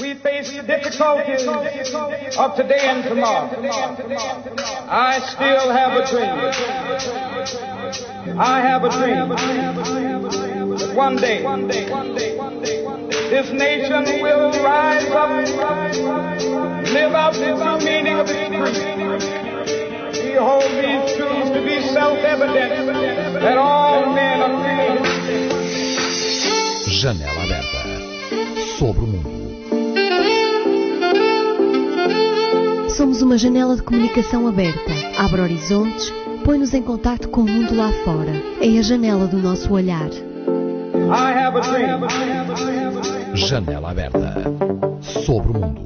We face the difficulties of today and tomorrow. I still have a dream. I have a dream that one day this nation will rise up, live out the true meaning of its creed. We hold these truths to be self-evident that all men are created. Janela aberta sobre o mundo. Somos uma janela de comunicação aberta. Abre horizontes, põe-nos em contacto com o mundo lá fora. É a janela do nosso olhar. I have a dream. Janela aberta sobre o mundo.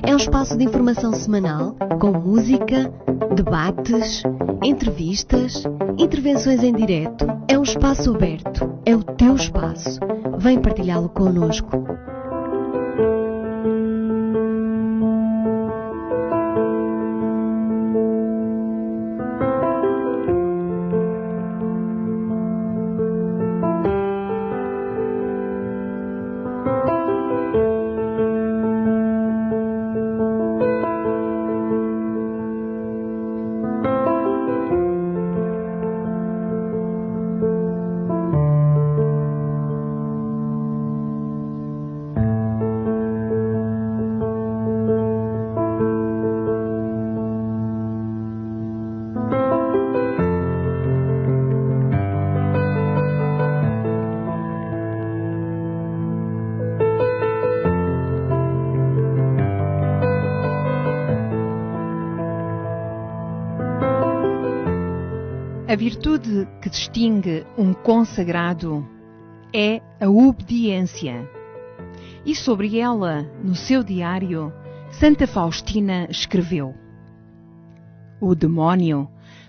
É um espaço de informação semanal, com música, debates, entrevistas, intervenções em direto. É um espaço aberto. É o teu espaço. Vem partilhá-lo connosco. A virtude que distingue um consagrado é a obediência. E sobre ela, no seu diário, Santa Faustina escreveu: o demónio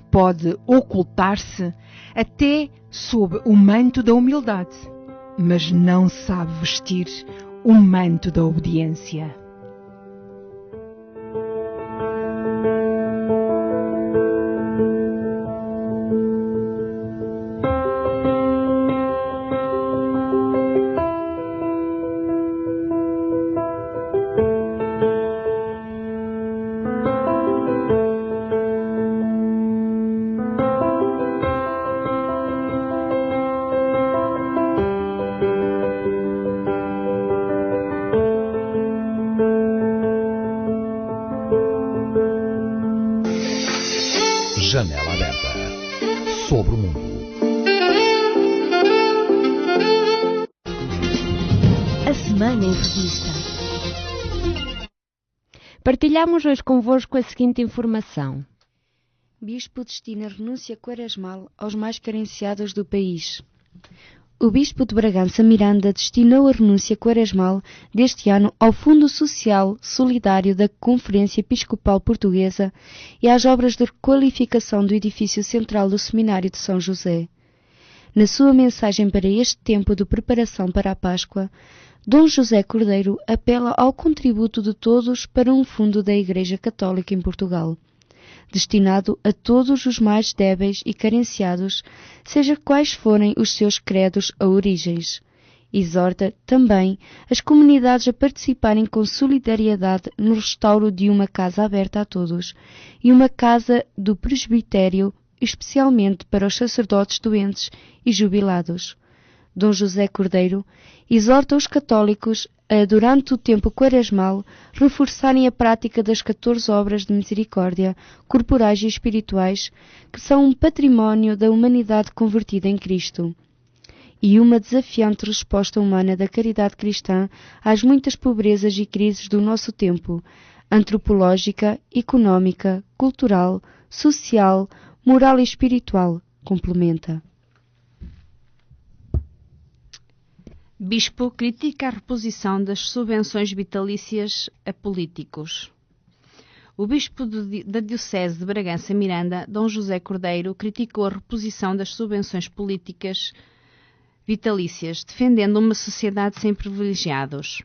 pode ocultar-se até sob o manto da humildade, mas não sabe vestir o manto da obediência. Janela aberta sobre o mundo. A semana em revista. Partilhamos hoje convosco a seguinte informação. Bispo destina renúncia quaresmal aos mais carenciados do país. O Bispo de Bragança Miranda destinou a renúncia quaresmal deste ano ao Fundo Social Solidário da Conferência Episcopal Portuguesa e às obras de requalificação do edifício central do Seminário de São José. Na sua mensagem para este tempo de preparação para a Páscoa, Dom José Cordeiro apela ao contributo de todos para um fundo da Igreja Católica em Portugal, destinado a todos os mais débeis e carenciados, seja quais forem os seus credos ou origens. Exorta também as comunidades a participarem com solidariedade no restauro de uma casa aberta a todos e uma casa do presbitério, especialmente para os sacerdotes doentes e jubilados. Dom José Cordeiro exorta os católicos a, durante o tempo quaresmal, reforçarem a prática das 14 obras de misericórdia, corporais e espirituais, que são um património da humanidade convertida em Cristo, e uma desafiante resposta humana da caridade cristã às muitas pobrezas e crises do nosso tempo, antropológica, económica, cultural, social, moral e espiritual, complementa. Bispo critica a reposição das subvenções vitalícias a políticos. O Bispo da Diocese de Bragança Miranda, Dom José Cordeiro, criticou a reposição das subvenções políticas vitalícias, defendendo uma sociedade sem privilegiados.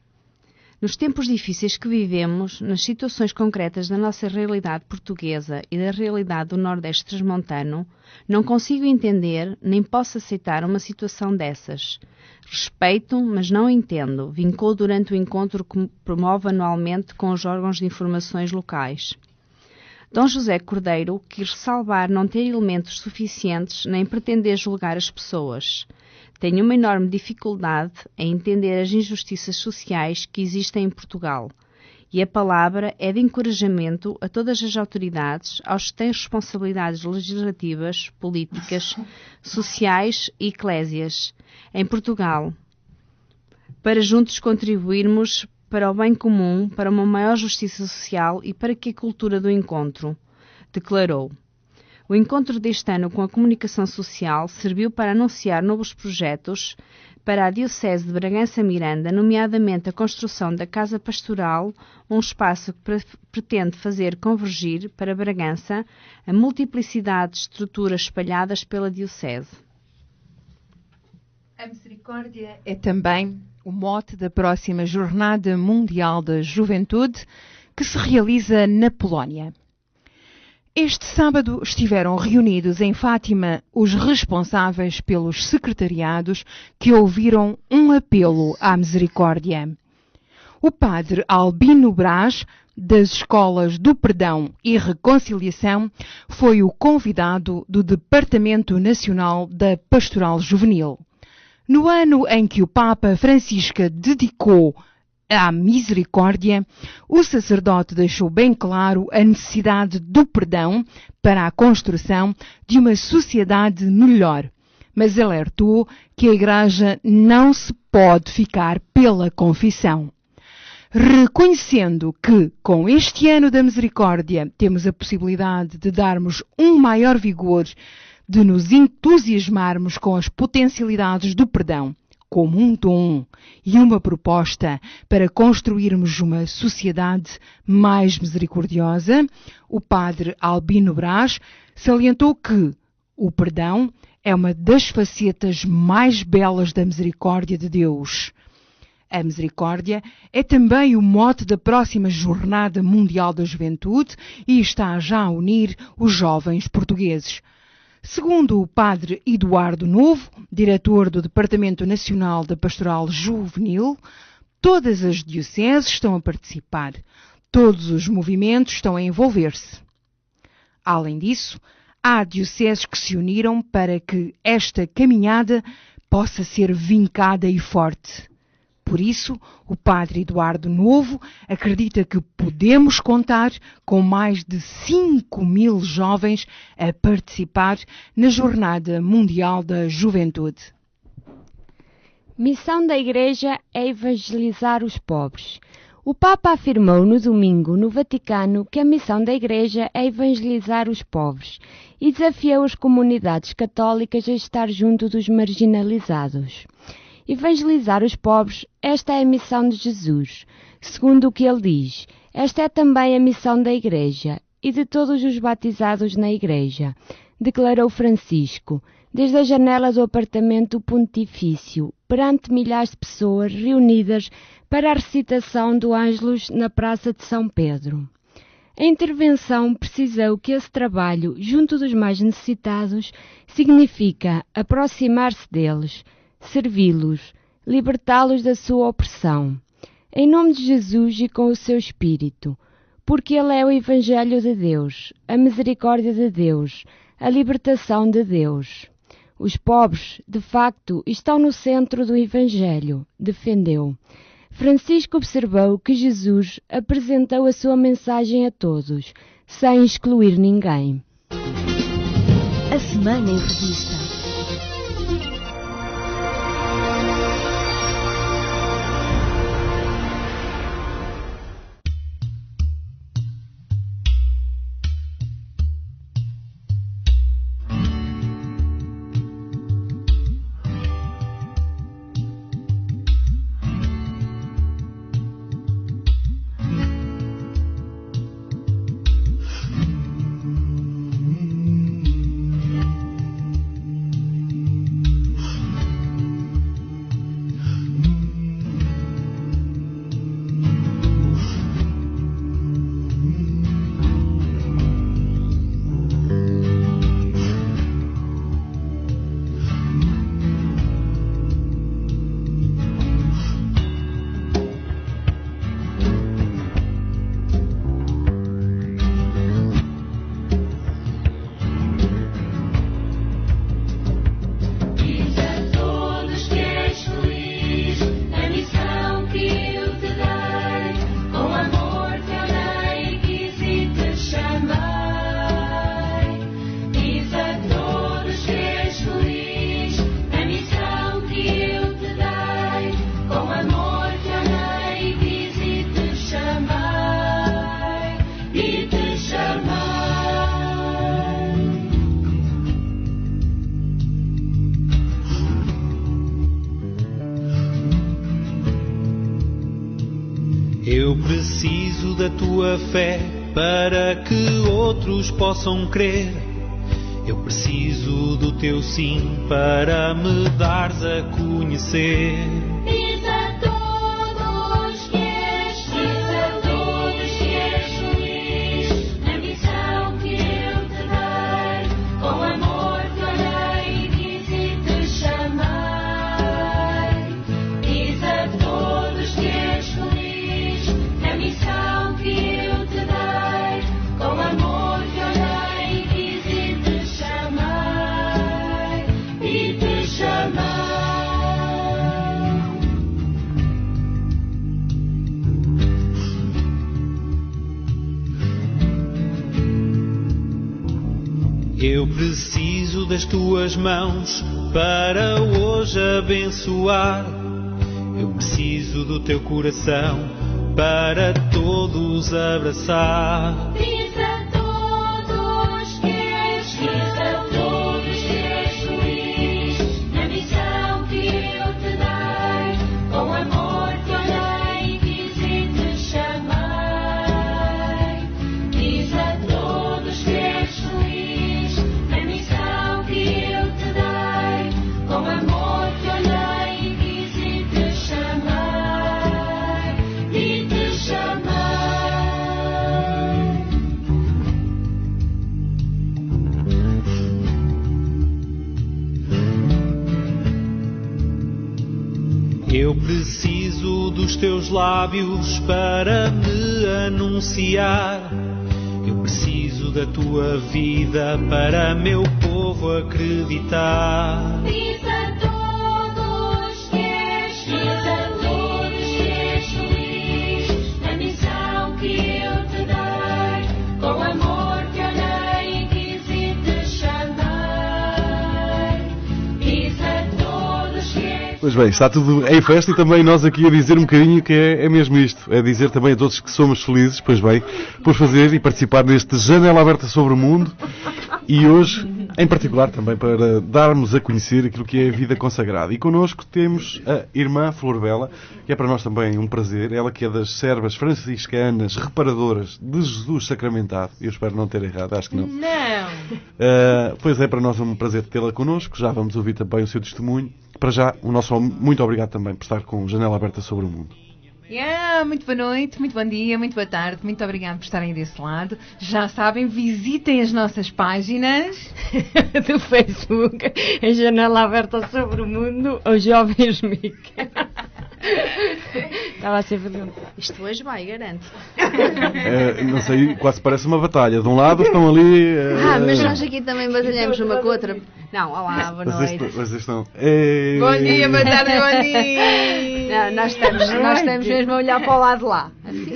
Nos tempos difíceis que vivemos, nas situações concretas da nossa realidade portuguesa e da realidade do Nordeste transmontano, não consigo entender nem posso aceitar uma situação dessas. Respeito, mas não entendo, vincou durante o encontro que promove anualmente com os órgãos de informações locais. Dom José Cordeiro quis ressalvar não ter elementos suficientes nem pretender julgar as pessoas. Tenho uma enorme dificuldade em entender as injustiças sociais que existem em Portugal, e a palavra é de encorajamento a todas as autoridades, aos que têm responsabilidades legislativas, políticas, sociais e eclésias em Portugal, para juntos contribuirmos para o bem comum, para uma maior justiça social e para que a cultura do encontro, declarou. O encontro deste ano com a comunicação social serviu para anunciar novos projetos para a Diocese de Bragança Miranda, nomeadamente a construção da Casa Pastoral, um espaço que pretende fazer convergir para Bragança a multiplicidade de estruturas espalhadas pela Diocese. A misericórdia é também o mote da próxima Jornada Mundial da Juventude, que se realiza na Polónia. Este sábado estiveram reunidos em Fátima os responsáveis pelos secretariados que ouviram um apelo à misericórdia. O padre Albino Brás, das Escolas do Perdão e Reconciliação, foi o convidado do Departamento Nacional da Pastoral Juvenil. No ano em que o Papa Francisco dedicou à misericórdia, o sacerdote deixou bem claro a necessidade do perdão para a construção de uma sociedade melhor, mas alertou que a Igreja não se pode ficar pela confissão. Reconhecendo que, com este ano da misericórdia, temos a possibilidade de darmos um maior vigor, de nos entusiasmarmos com as potencialidades do perdão, como um dom e uma proposta para construirmos uma sociedade mais misericordiosa, o padre Albino Brás salientou que o perdão é uma das facetas mais belas da misericórdia de Deus. A misericórdia é também o mote da próxima Jornada Mundial da Juventude e está já a unir os jovens portugueses. Segundo o padre Eduardo Novo, diretor do Departamento Nacional da Pastoral Juvenil, todas as dioceses estão a participar, todos os movimentos estão a envolver-se. Além disso, há dioceses que se uniram para que esta caminhada possa ser vincada e forte. Por isso, o padre Eduardo Novo acredita que podemos contar com mais de 5.000 jovens a participar na Jornada Mundial da Juventude. Missão da Igreja é evangelizar os pobres. O Papa afirmou no domingo no Vaticano que a missão da Igreja é evangelizar os pobres e desafiou as comunidades católicas a estar junto dos marginalizados. Evangelizar os pobres, esta é a missão de Jesus. Segundo o que ele diz, esta é também a missão da Igreja e de todos os batizados na Igreja, declarou Francisco, desde a janela do apartamento pontifício, perante milhares de pessoas reunidas para a recitação do Ângelus na Praça de São Pedro. A intervenção precisou que esse trabalho, junto dos mais necessitados, significa aproximar-se deles, servi-los, libertá-los da sua opressão, em nome de Jesus e com o seu Espírito, porque Ele é o Evangelho de Deus, a misericórdia de Deus, a libertação de Deus. Os pobres, de facto, estão no centro do Evangelho, defendeu. Francisco observou que Jesus apresentou a sua mensagem a todos, sem excluir ninguém. A Semana em Revista. preciso da tua fé para que outros possam crer. Eu preciso do teu sim para me dares a conhecer. Diz a todos que és feliz na missão que eu te dei. Com amor te olhei, quis e te chamei. Diz a todos que és feliz na missão que eu te dei. Com amor te olhei, quis e te chamei. E te chamei. Eu preciso das tuas mãos para hoje abençoar. Eu preciso do teu coração para todos abraçar. Diz a todos que és feliz na missão que eu te dei. Com amor te olhei, quis e te chamei. Diz a todos que és feliz na missão que eu te dei. Com amor te olhei, quis e te chamei. E te chamei. Eu preciso dos teus lábios para me anunciar. Eu preciso da tua vida para meu povo acreditar. Diz a todos que és feliz na missão que eu te dei. Com amor te olhei, quis e te chamei. Diz a todos que és. Pois bem, está tudo em festa e também nós aqui a dizer um bocadinho que é mesmo isto. É dizer também a todos que somos felizes, pois bem, por fazer e participar neste Janela Aberta sobre o Mundo. E hoje, em particular, também para darmos a conhecer aquilo que é a vida consagrada. E connosco temos a irmã Flor Bela, que é para nós também um prazer. Ela que é das servas franciscanas reparadoras de Jesus sacramentado. Eu espero não ter errado, acho que não. Não! Pois é, para nós é um prazer tê-la connosco. Já vamos ouvir também o seu testemunho. Para já, o nosso muito obrigado também por estar com Janela Aberta sobre o Mundo. Muito boa noite, muito bom dia, muito boa tarde, muito obrigado por estarem desse lado. Já sabem, visitem as nossas páginas Do Facebook, a Janela Aberta sobre o Mundo, ou Jovens Mic. Estava a ser perguntar. Isto hoje vai, garanto. Não sei, quase parece uma batalha. De um lado estão ali... Mas nós aqui também batalhamos uma com a outra. Não, olá, boa noite. Vocês estão... Bom dia, boa tarde, bom dia! Não, nós estamos mesmo a olhar para o lado de lá. Assim,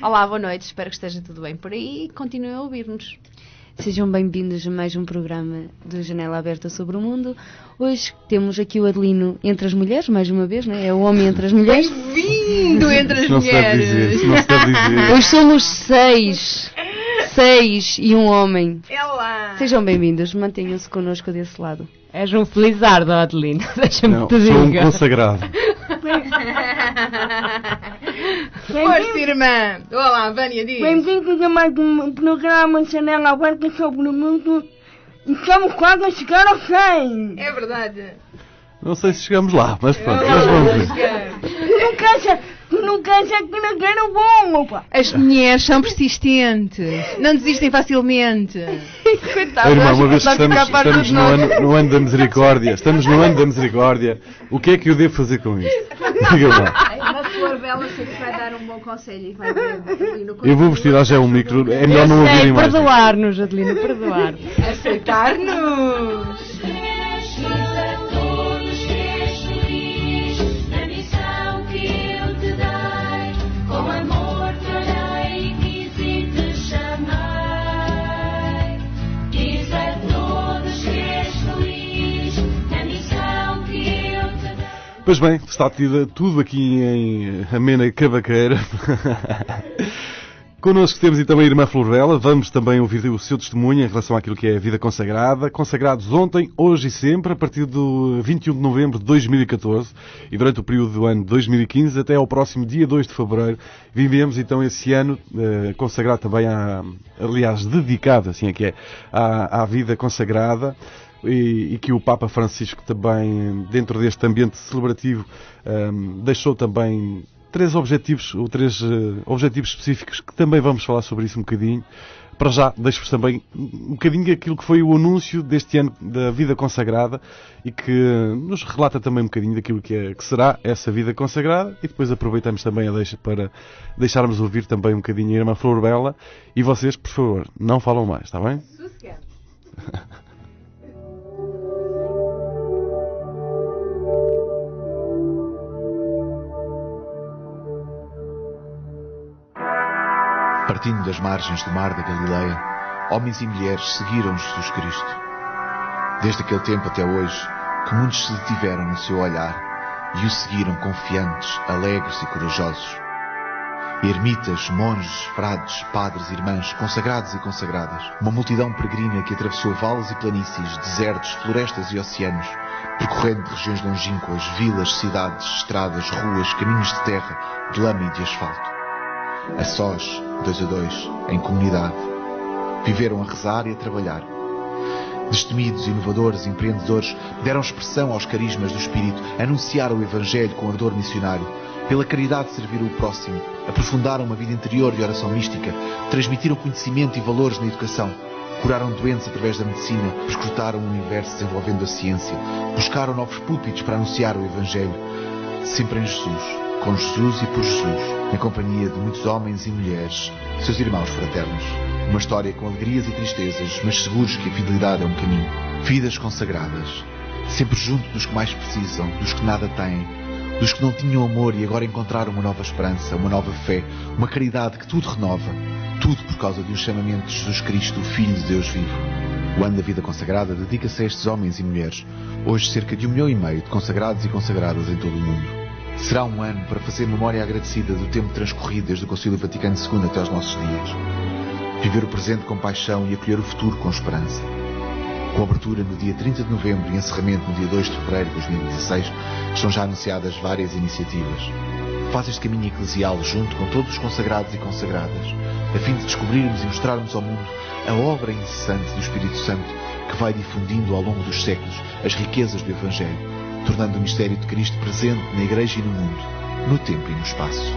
olá, boa noite, espero que esteja tudo bem por aí e continuem a ouvir-nos. Sejam bem-vindos a mais um programa do Janela Aberta sobre o Mundo. Hoje temos aqui o Adelino entre as mulheres, mais uma vez, né? É o homem entre as mulheres. Bem-vindo entre as Não se deve mulheres! dizer, não se deve dizer. Hoje somos seis e um homem. É lá! Sejam bem-vindos, mantenham-se connosco desse lado. És um felizardo, Adelino. Deixa-me Não, te sou um diga. consagrado. Força, irmã! Olá, Vânia, diz! Bem-vindos a mais um programa Janela Aberta sobre o Mundo. E estamos quase a chegar ao 100. É verdade! Não sei se chegamos lá, mas pronto, mas vamos ver. Tu não queres que não quero bom, opa. As mulheres são persistentes, não desistem facilmente. Coitado, Irmã, uma vez que vai ficar parte estamos de nós. no ano da misericórdia, o que é que eu devo fazer com isto? Diga lá. A Flor Bela sei que vai dar um bom conselho e vai ver. Eu vou vestir ao gel um micro, é melhor não ouvirem mais. Perdoar-nos, Adelino, perdoar-nos. Aceitar-nos! Pois bem, está tudo aqui em amena cavaqueira. Connosco temos também a irmã Florela. Vamos também ouvir o seu testemunho em relação àquilo que é a vida consagrada. Consagrados ontem, hoje e sempre, a partir do 21 de novembro de 2014 e durante o período do ano 2015 até ao próximo dia 2 de fevereiro. Vivemos então esse ano consagrado também, aliás, dedicado, assim é que é, à vida consagrada. E que o Papa Francisco também, dentro deste ambiente celebrativo, deixou também três objetivos específicos, que também vamos falar sobre isso um bocadinho. Para já, deixo-vos também um bocadinho aquilo que foi o anúncio deste ano da vida consagrada e que nos relata também um bocadinho daquilo que será essa vida consagrada, e depois aproveitamos também a deixa para deixarmos ouvir também um bocadinho a irmã Florela. E vocês, por favor, não falam mais, está bem? Sossegado. Partindo das margens do mar da Galileia, homens e mulheres seguiram Jesus Cristo. Desde aquele tempo até hoje, que muitos se detiveram no seu olhar e o seguiram confiantes, alegres e corajosos. Ermitas, monges, frades, padres, irmãs, consagrados e consagradas. Uma multidão peregrina que atravessou vales e planícies, desertos, florestas e oceanos, percorrendo regiões longínquas, vilas, cidades, estradas, ruas, caminhos de terra, de lama e de asfalto. A sós, 2 a 2, em comunidade. Viveram a rezar e a trabalhar. Destemidos, inovadores, empreendedores, deram expressão aos carismas do Espírito, anunciaram o Evangelho com ardor missionário, pela caridade serviram o próximo, aprofundaram uma vida interior de oração mística, transmitiram conhecimento e valores na educação, curaram doentes através da medicina, escrutaram o universo desenvolvendo a ciência, buscaram novos púlpitos para anunciar o Evangelho, sempre em Jesus, com Jesus e por Jesus, na companhia de muitos homens e mulheres, seus irmãos fraternos. Uma história com alegrias e tristezas, mas seguros que a fidelidade é um caminho. Vidas consagradas, sempre junto dos que mais precisam, dos que nada têm, dos que não tinham amor e agora encontraram uma nova esperança, uma nova fé, uma caridade que tudo renova, tudo por causa de um chamamento de Jesus Cristo, o Filho de Deus vivo. O ano da vida consagrada dedica-se a estes homens e mulheres, hoje cerca de 1,5 milhão de consagrados e consagradas em todo o mundo. Será um ano para fazer memória agradecida do tempo transcorrido desde o Concílio Vaticano II até aos nossos dias. Viver o presente com paixão e acolher o futuro com esperança. Com abertura no dia 30 de novembro e encerramento no dia 2 de fevereiro de 2016, estão já anunciadas várias iniciativas. Faz este caminho eclesial junto com todos os consagrados e consagradas, a fim de descobrirmos e mostrarmos ao mundo a obra incessante do Espírito Santo que vai difundindo ao longo dos séculos as riquezas do Evangelho, tornando o mistério de Cristo presente na Igreja e no mundo, no tempo e no espaço.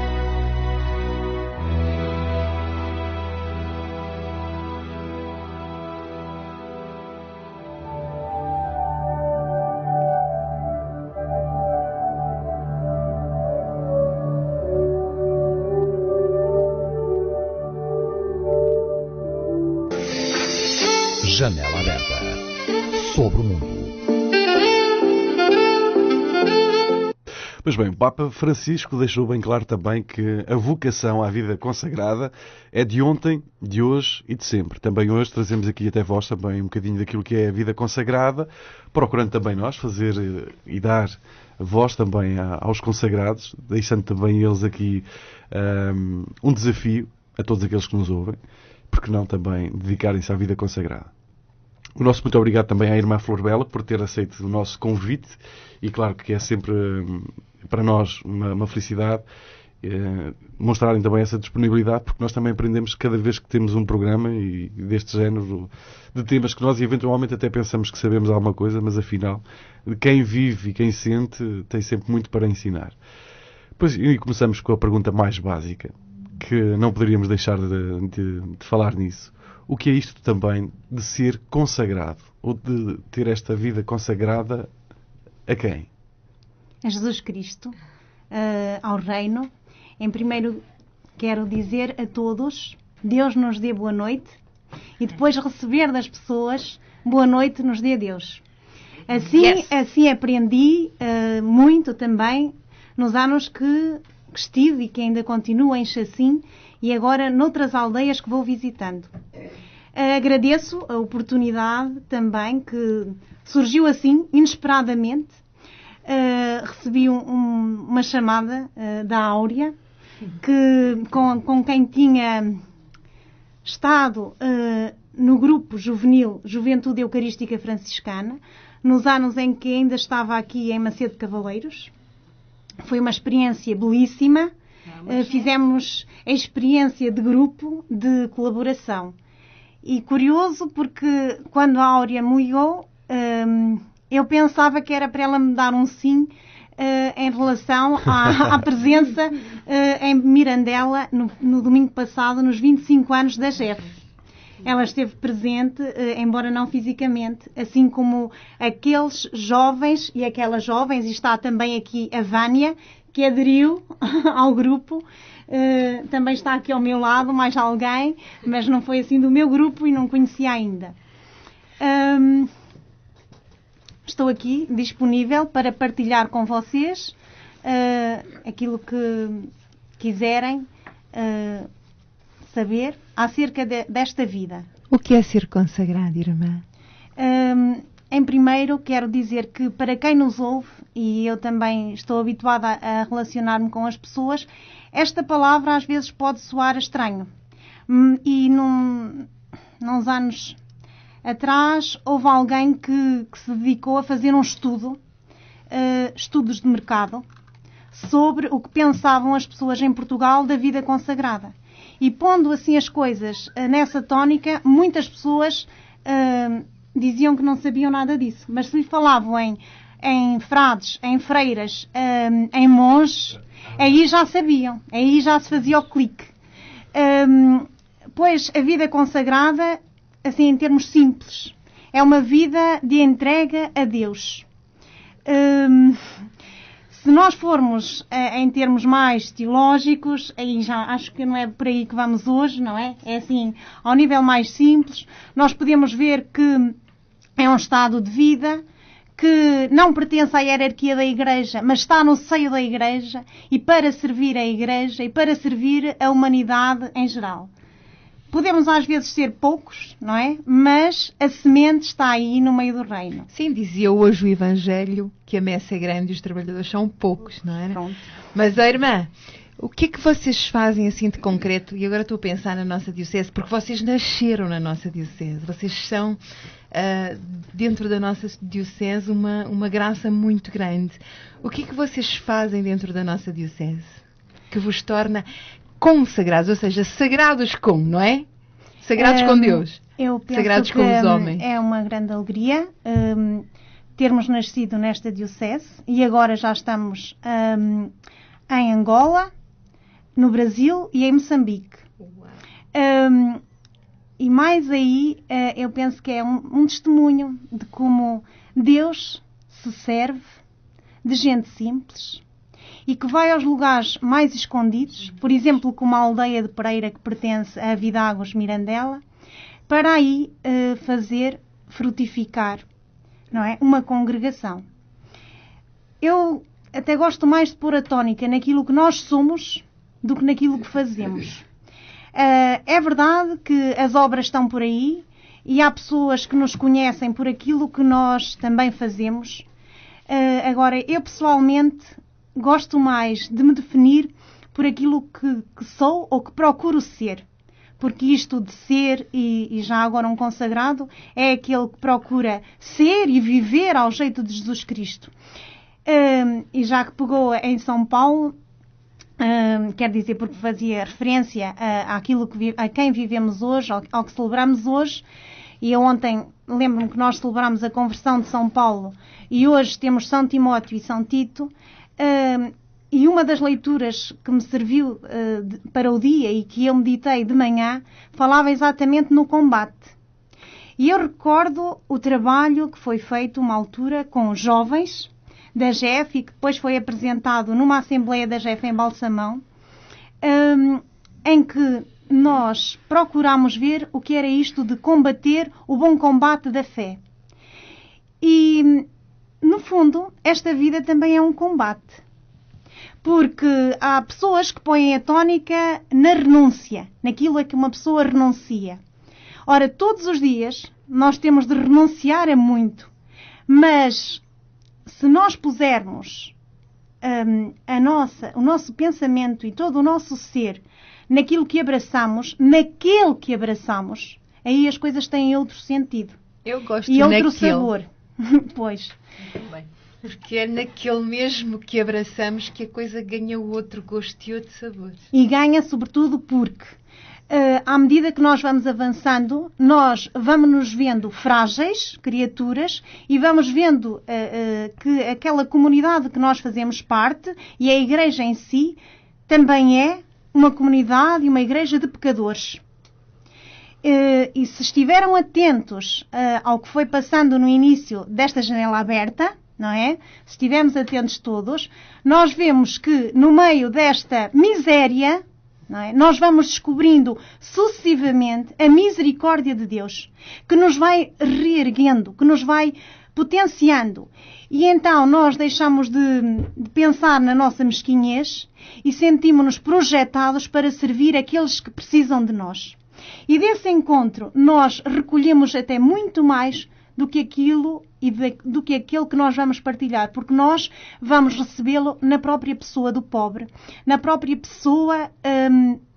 Janela aberta sobre o mundo. Pois bem, o Papa Francisco deixou bem claro também que a vocação à vida consagrada é de ontem, de hoje e de sempre. Também hoje trazemos aqui até vós também um bocadinho daquilo que é a vida consagrada, procurando também nós fazer e dar voz também aos consagrados, deixando também eles aqui um desafio a todos aqueles que nos ouvem, porque não também dedicarem-se à vida consagrada. O nosso muito obrigado também à irmã Florela por ter aceito o nosso convite, e claro que é sempre para nós uma felicidade mostrarem também essa disponibilidade, porque nós também aprendemos cada vez que temos um programa e deste género de temas que nós eventualmente até pensamos que sabemos alguma coisa, mas afinal quem vive e quem sente tem sempre muito para ensinar. Pois, e começamos com a pergunta mais básica, que não poderíamos deixar de falar nisso. O que é isto também de ser consagrado? Ou de ter esta vida consagrada a quem? A Jesus Cristo, ao reino. Em primeiro, quero dizer a todos, Deus nos dê boa noite, e depois receber das pessoas, boa noite nos dê Deus. Assim aprendi muito também nos anos que estive e que ainda continuo em Chacim, e agora noutras aldeias que vou visitando. Agradeço a oportunidade também que surgiu assim, inesperadamente. Recebi uma chamada da Áurea, com quem tinha estado no grupo juvenil Juventude Eucarística Franciscana, nos anos em que ainda estava aqui em Macedo de Cavaleiros. Foi uma experiência belíssima. Fizemos a experiência de grupo, de colaboração. E curioso porque quando a Áurea me ligou, eu pensava que era para ela me dar um sim em relação à presença em Mirandela no domingo passado, nos 25 anos da GEF. Ela esteve presente, embora não fisicamente, assim como aqueles jovens e aquelas jovens, e está também aqui a Vânia, que aderiu ao grupo, também está aqui ao meu lado, mais alguém, mas não foi assim do meu grupo e não conhecia ainda. Estou aqui disponível para partilhar com vocês aquilo que quiserem saber acerca desta vida. O que é ser consagrado, irmã? Em primeiro, quero dizer que para quem nos ouve, e eu também estou habituada a relacionar-me com as pessoas, esta palavra às vezes pode soar estranho. E nos anos atrás houve alguém que se dedicou a fazer um estudos de mercado, sobre o que pensavam as pessoas em Portugal da vida consagrada. E pondo assim as coisas nessa tónica, muitas pessoas diziam que não sabiam nada disso. Mas se lhe falavam em frades, em freiras, em monges, aí já sabiam, aí já se fazia o clique. Pois a vida consagrada, assim em termos simples, é uma vida de entrega a Deus. Se nós formos em termos mais teológicos, aí já acho que não é por aí que vamos hoje, não é? É assim, ao nível mais simples, nós podemos ver que é um estado de vida que não pertence à hierarquia da Igreja, mas está no seio da Igreja e para servir a Igreja e para servir a humanidade em geral. Podemos às vezes ser poucos, não é? Mas a semente está aí no meio do reino. Sim, dizia hoje o Evangelho que a messe é grande e os trabalhadores são poucos, não é? Pronto. Mas, irmã, o que é que vocês fazem assim de concreto? E agora estou a pensar na nossa diocese, porque vocês nasceram na nossa diocese. Vocês são, dentro da nossa diocese, uma graça muito grande. O que é que vocês fazem dentro da nossa diocese que vos torna consagrados, ou seja, sagrados com, não é? Sagrados com Deus. Eu penso sagrados que com os homens. É uma grande alegria termos nascido nesta diocese e agora já estamos em Angola, no Brasil e em Moçambique. E mais aí, eu penso que é um testemunho de como Deus se serve de gente simples e que vai aos lugares mais escondidos, por exemplo, como a aldeia de Pereira, que pertence a Vidagos Mirandela, para aí fazer frutificar, não é? Uma congregação. Eu até gosto mais de pôr a tónica naquilo que nós somos do que naquilo que fazemos. É verdade que as obras estão por aí e há pessoas que nos conhecem por aquilo que nós também fazemos. Agora, eu pessoalmente gosto mais de me definir por aquilo que sou ou que procuro ser. Porque isto de ser, e já agora um consagrado, é aquele que procura ser e viver ao jeito de Jesus Cristo. E já que pegou em São Paulo, quer dizer, porque fazia referência àquilo a quem vivemos hoje, ao que celebramos hoje. E eu ontem lembro-me que nós celebramos a conversão de São Paulo e hoje temos São Timóteo e São Tito. E uma das leituras que me serviu para o dia e que eu meditei de manhã falava exatamente no combate. E eu recordo o trabalho que foi feito uma altura com jovens da GEF e que depois foi apresentado numa Assembleia da GEF em Balsamão, em que nós procurámos ver o que era isto de combater o bom combate da fé. E, no fundo, esta vida também é um combate. Porque há pessoas que põem a tónica na renúncia, naquilo a que uma pessoa renuncia. Ora, todos os dias nós temos de renunciar a muito, mas se nós pusermos o nosso pensamento e todo o nosso ser naquilo que abraçamos, naquele que abraçamos, aí as coisas têm outro sentido. Eu gosto e outro naquele. sabor. Pois. Bem, porque é naquele mesmo que abraçamos que a coisa ganha outro gosto e outro sabor. E ganha sobretudo porque, à medida que nós vamos avançando, nós vamos nos vendo frágeis, criaturas, e vamos vendo que aquela comunidade que nós fazemos parte, e a igreja em si, também é uma comunidade e uma igreja de pecadores. E se estiveram atentos ao que foi passando no início desta janela aberta, não é? Se estivermos atentos todos, nós vemos que no meio desta miséria, não é? Nós vamos descobrindo sucessivamente a misericórdia de Deus, que nos vai reerguendo, que nos vai potenciando. E então nós deixamos de pensar na nossa mesquinhez e sentimos-nos projetados para servir aqueles que precisam de nós. E desse encontro nós recolhemos até muito mais do que aquilo e do que aquele que nós vamos partilhar, porque nós vamos recebê-lo na própria pessoa do pobre, na própria pessoa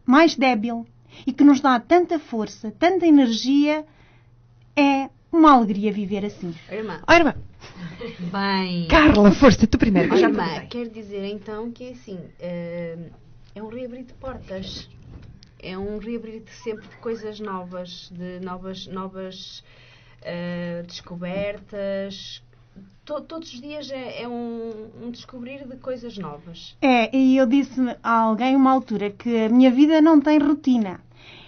mais débil e que nos dá tanta força, tanta energia. É uma alegria viver assim. Irmã. Oh, irmã. Bem. Carla, força, tu primeiro. Irmã, quer dizer então que assim, é um reabrir de portas. É um reabrir sempre de coisas novas, de novas descobertas. Todos os dias é um descobrir de coisas novas. E eu disse a alguém uma altura que a minha vida não tem rotina.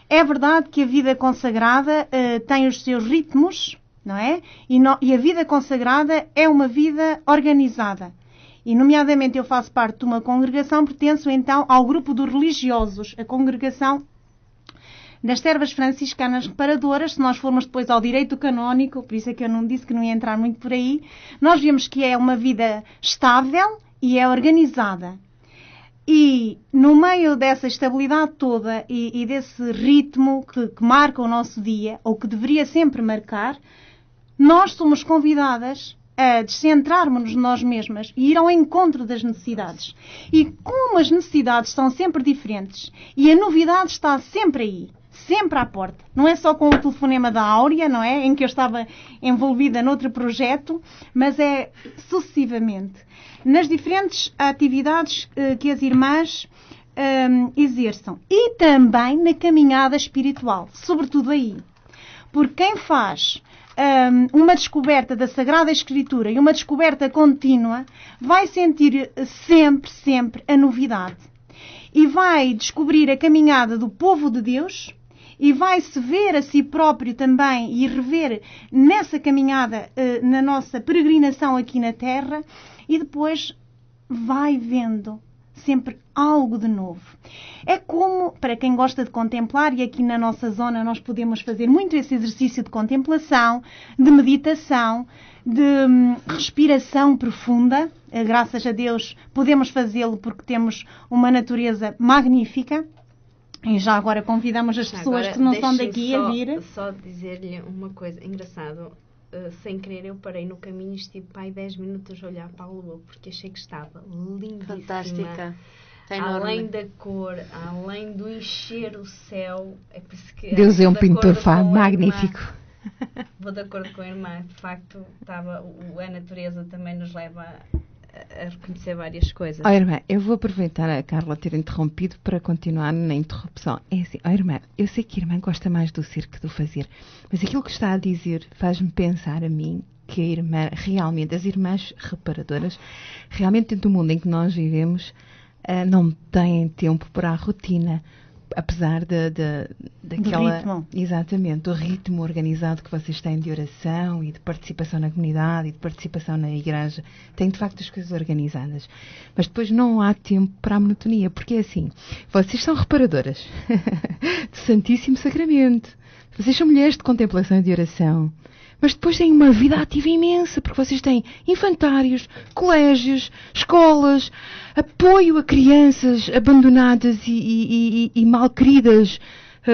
É verdade que a vida consagrada tem os seus ritmos, não é? E a vida consagrada é uma vida organizada. E, nomeadamente, eu faço parte de uma congregação, pertenço então ao grupo dos religiosos, a congregação das servas franciscanas reparadoras. Se nós formos depois ao direito canónico, por isso é que eu não disse que não ia entrar muito por aí, nós vemos que é uma vida estável e é organizada. E no meio dessa estabilidade toda e desse ritmo que marca o nosso dia, ou que deveria sempre marcar, nós somos convidadas a descentrarmos-nos de nós mesmas e ir ao encontro das necessidades. E como as necessidades são sempre diferentes e a novidade está sempre aí, sempre à porta. Não é só com o telefonema da Áurea, não é? Em que eu estava envolvida noutro projeto, mas é sucessivamente. Nas diferentes atividades que as irmãs exerçam. E também na caminhada espiritual. Sobretudo aí. Porque quem faz uma descoberta da Sagrada Escritura e uma descoberta contínua vai sentir sempre a novidade. E vai descobrir a caminhada do povo de Deus e vai-se ver a si próprio também e rever nessa caminhada, na nossa peregrinação aqui na Terra, e depois vai vendo sempre algo de novo. É como, para quem gosta de contemplar, e aqui na nossa zona nós podemos fazer muito esse exercício de contemplação, de meditação, de respiração profunda. Graças a Deus podemos fazê-lo porque temos uma natureza magnífica. E já agora convidamos as pessoas que não são daqui a vir. Só dizer-lhe uma coisa engraçada. Sem querer eu parei no caminho e estive para aí 10 minutos a olhar para a lua porque achei que estava lindíssima. Fantástica. Além da cor, além do encher o céu. É por isso que Deus é um pintor magnífico. Vou de acordo com a irmã. De facto, a natureza também nos leva a reconhecer várias coisas. Oh, irmã, eu vou aproveitar a Carla ter interrompido para continuar na interrupção. É assim, oh, irmã, eu sei que a irmã gosta mais do ser que do fazer, mas aquilo que está a dizer faz-me pensar a mim que a irmã, realmente, as irmãs reparadoras, realmente dentro do mundo em que nós vivemos, não têm tempo para a rotina, apesar daquela... Do ritmo. Exatamente, do ritmo organizado que vocês têm de oração e de participação na comunidade e de participação na igreja. Têm, de facto, as coisas organizadas. Mas depois não há tempo para a monotonia, porque é assim, vocês são reparadoras de Santíssimo Sacramento. Vocês são mulheres de contemplação e de oração. Mas depois têm uma vida ativa imensa, porque vocês têm infantários, colégios, escolas, apoio a crianças abandonadas e mal queridas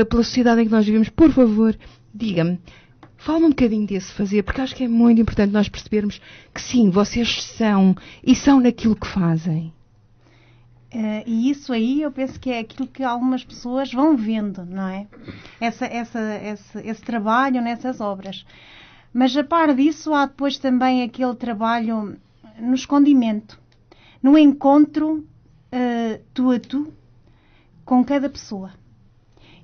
pela sociedade em que nós vivemos. Por favor, diga-me, fala-me um bocadinho desse fazer, porque acho que é muito importante nós percebermos que sim, vocês são, e são naquilo que fazem. E isso aí eu penso que é aquilo que algumas pessoas vão vendo, não é? Esse trabalho nessas obras. Mas a par disso há depois também aquele trabalho no escondimento, no encontro tu a tu com cada pessoa.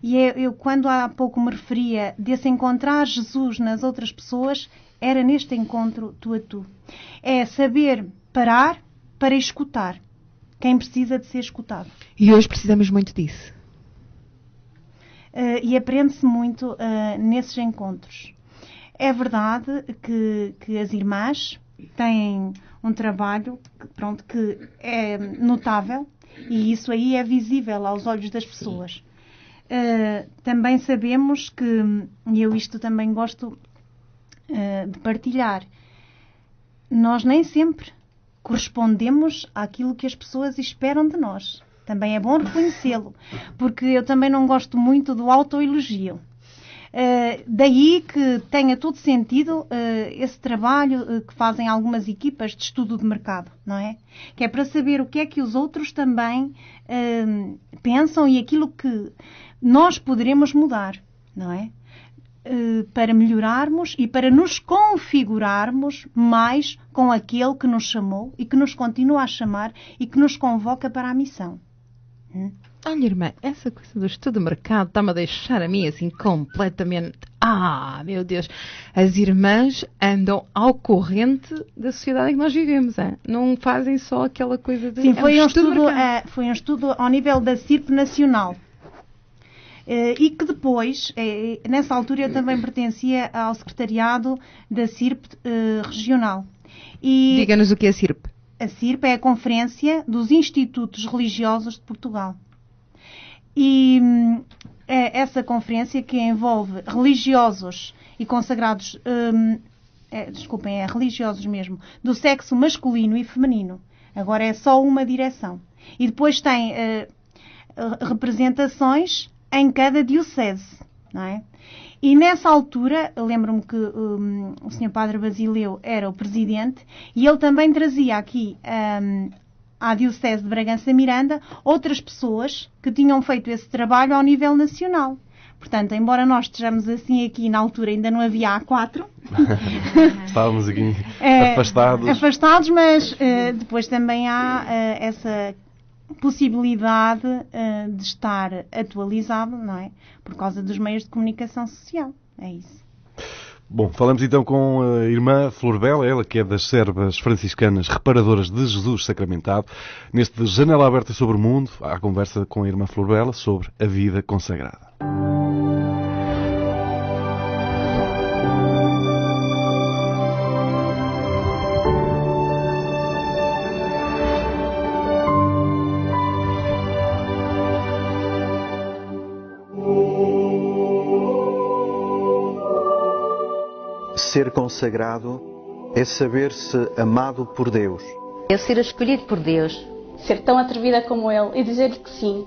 E eu quando há pouco me referia desse encontrar Jesus nas outras pessoas, era neste encontro tu a tu. É saber parar para escutar quem precisa de ser escutado. E hoje precisamos muito disso. E aprende-se muito nesses encontros. É verdade que as irmãs têm um trabalho que é notável e isso aí é visível aos olhos das pessoas. Também sabemos que, e eu isto também gosto de partilhar, nós nem sempre correspondemos àquilo que as pessoas esperam de nós. Também é bom reconhecê-lo, porque eu também não gosto muito do autoelogio. Daí que tenha todo sentido esse trabalho que fazem algumas equipas de estudo de mercado, não é? Que é para saber o que é que os outros também pensam e aquilo que nós poderemos mudar, não é? Para melhorarmos e para nos configurarmos mais com aquele que nos chamou e que nos continua a chamar e que nos convoca para a missão. Olha, irmã, essa coisa do estudo de mercado está-me a deixar a mim assim completamente... meu Deus! As irmãs andam ao corrente da sociedade em que nós vivemos, não fazem só aquela coisa de... Sim, foi um estudo ao nível da CIRP nacional. E que depois, nessa altura eu também pertencia ao secretariado da CIRP regional. Diga-nos o que é a CIRP. A CIRP é a Conferência dos Institutos Religiosos de Portugal. E essa conferência que envolve religiosos e consagrados, religiosos mesmo, do sexo masculino e feminino. Agora é só uma direção. E depois tem representações em cada diocese, não é? E nessa altura, lembro-me que o Sr. Padre Basileu era o presidente e ele também trazia aqui à Diocese de Bragança Miranda outras pessoas que tinham feito esse trabalho ao nível nacional. Portanto, embora nós estejamos assim aqui na altura, ainda não havia A4. Estávamos aqui afastados, mas depois também há essa possibilidade de estar atualizado, não é? Por causa dos meios de comunicação social. É isso. Bom, falamos então com a irmã Florbela, ela que é das servas franciscanas reparadoras de Jesus sacramentado. Neste Janela Aberta sobre o Mundo, há conversa com a irmã Florbela sobre a vida consagrada. Ser consagrado é saber-se amado por Deus. É ser escolhido por Deus. Ser tão atrevida como Ele e dizer-lhe que sim.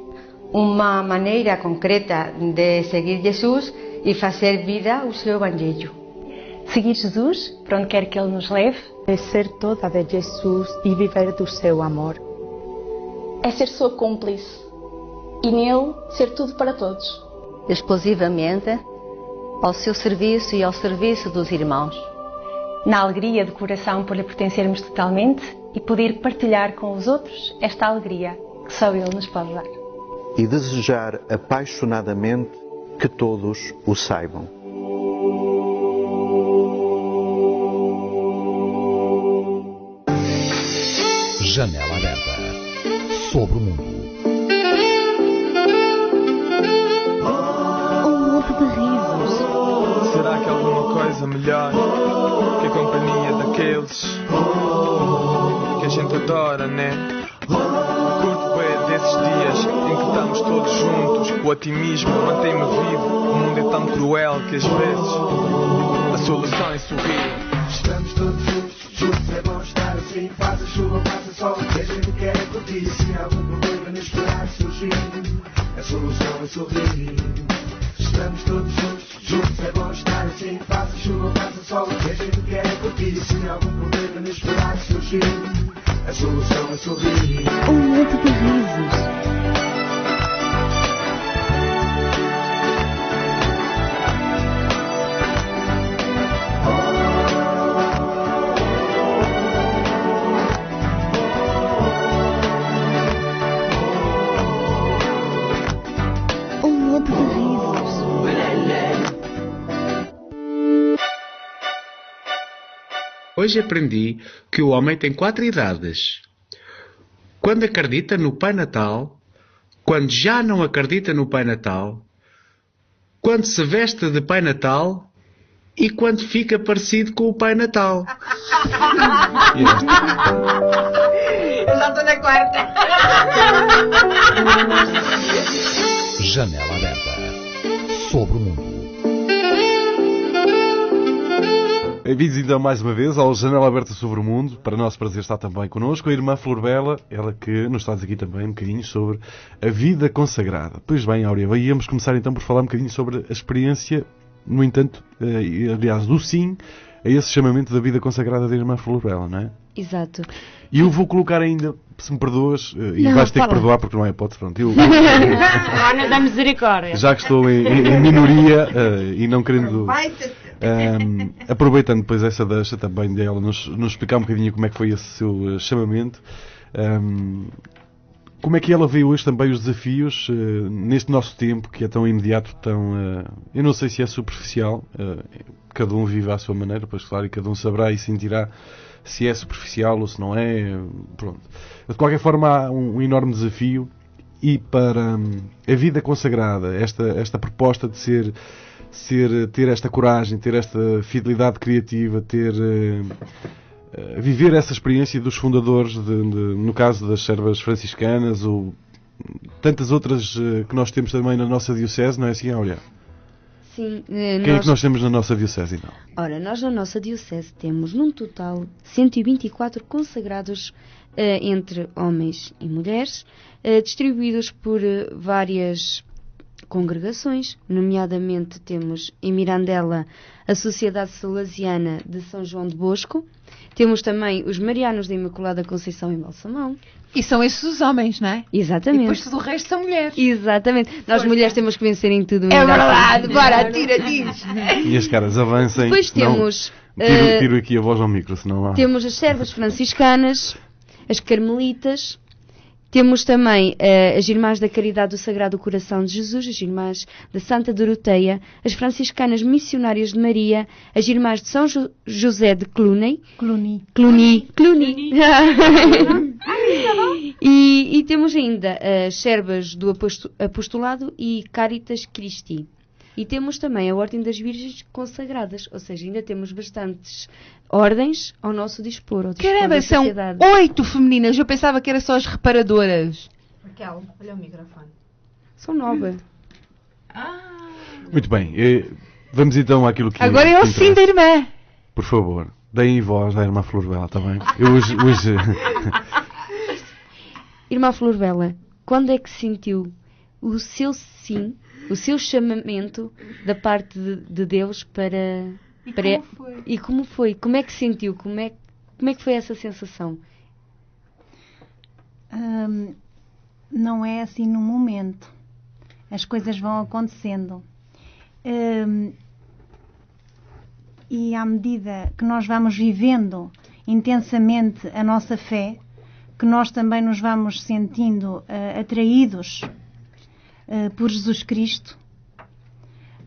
Uma maneira concreta de seguir Jesus e fazer vida o seu Evangelho. Seguir Jesus para onde quer que Ele nos leve. É ser toda de Jesus e viver do seu amor. É ser sua cúmplice e nele ser tudo para todos. Exclusivamente ao seu serviço e ao serviço dos irmãos. Na alegria de coração por lhe pertencermos totalmente e poder partilhar com os outros esta alegria que só Ele nos pode dar. E desejar apaixonadamente que todos o saibam. Janela Aberta sobre o mundo. De risos. Será que há alguma coisa melhor que a companhia daqueles que a gente adora, né? Curto bem desses dias em que estamos todos juntos. O otimismo mantém-me vivo. O mundo é tão cruel que às vezes a solução é sorrir. Estamos todos juntos, é bom estar assim. Faz a chuva, faz o sol, que a gente quer é curtir. Se há algum problema no esperar surgir, a solução é sorrir. Estamos todos juntos, é bom estar assim. Faça chuva, faça sol, o que a gente quer é curtir. Se há algum problema no esperar surgir, A solução é sorrir. Um momento de risos. Hoje aprendi que o homem tem 4 idades. Quando acredita no Pai Natal, quando já não acredita no Pai Natal, quando se veste de Pai Natal e quando fica parecido com o Pai Natal. Eu já estou na quarta. Janela aberta sobre o mundo. Bem-vindos então mais uma vez ao Janela Aberta sobre o Mundo. Para nosso prazer está também connosco a irmã Flor Bela, ela que nos traz aqui também um bocadinho sobre a vida consagrada. Pois bem, Áurea, íamos começar então por falar um bocadinho sobre a experiência, no entanto, aliás, do sim a esse chamamento da vida consagrada da irmã Flor Bela, não é? Exato. E eu vou colocar ainda, se me perdoas, e Não, vais ter fala. que perdoar porque não é hipótese, pronto. Ana da misericórdia. Já que estou em minoria e não querendo... aproveitando depois essa deixa também dela, nos explicar um bocadinho como é que foi esse seu chamamento, como é que ela vê hoje também os desafios neste nosso tempo, que é tão imediato, tão... eu não sei se é superficial, cada um vive à sua maneira, pois claro, e cada um saberá e sentirá se é superficial ou se não é, pronto. De qualquer forma há um enorme desafio, e para a vida consagrada, esta proposta de ter esta coragem, ter esta fidelidade criativa, viver essa experiência dos fundadores, no caso das servas franciscanas, ou tantas outras que nós temos também na nossa diocese, não é assim, Áurea? Sim. Quem é que nós temos na nossa diocese, então? Ora, nós na nossa diocese temos, num total, 124 consagrados entre homens e mulheres, distribuídos por várias congregações, nomeadamente temos em Mirandela a Sociedade Salesiana de São João de Bosco, temos também os Marianos da Imaculada Conceição em Balsamão. E são esses os homens, não é? Exatamente. E depois tudo o resto são mulheres. Exatamente. Nós mulheres temos que vencer em tudo. É verdade. Bora, tira-diz. E as caras avancem. Depois temos... Tiro aqui a voz ao micro, senão há... Temos as servas franciscanas, as carmelitas, temos também as Irmãs da Caridade do Sagrado Coração de Jesus, as Irmãs da Santa Doroteia, as Franciscanas Missionárias de Maria, as Irmãs de São José de Cluny. E temos ainda as servas do Apostolado e Caritas Christi. E temos também a Ordem das Virgens Consagradas, ou seja, ainda temos bastantes ordens ao nosso dispor. Caramba, são 8 femininas. Eu pensava que era só as reparadoras. Raquel, olha o microfone. São 9. Muito bem, vamos então àquilo que... Agora é o sim da irmã. Por favor, deem voz à irmã Flor Bela, está bem? Eu hoje... Irmã Flor Bela, quando é que sentiu o seu sim, o seu chamamento da parte de Deus para... E como foi? Como é que sentiu? Como é que foi essa sensação? Não é assim no momento. As coisas vão acontecendo. E à medida que nós vamos vivendo intensamente a nossa fé, que nós também nos vamos sentindo atraídos por Jesus Cristo,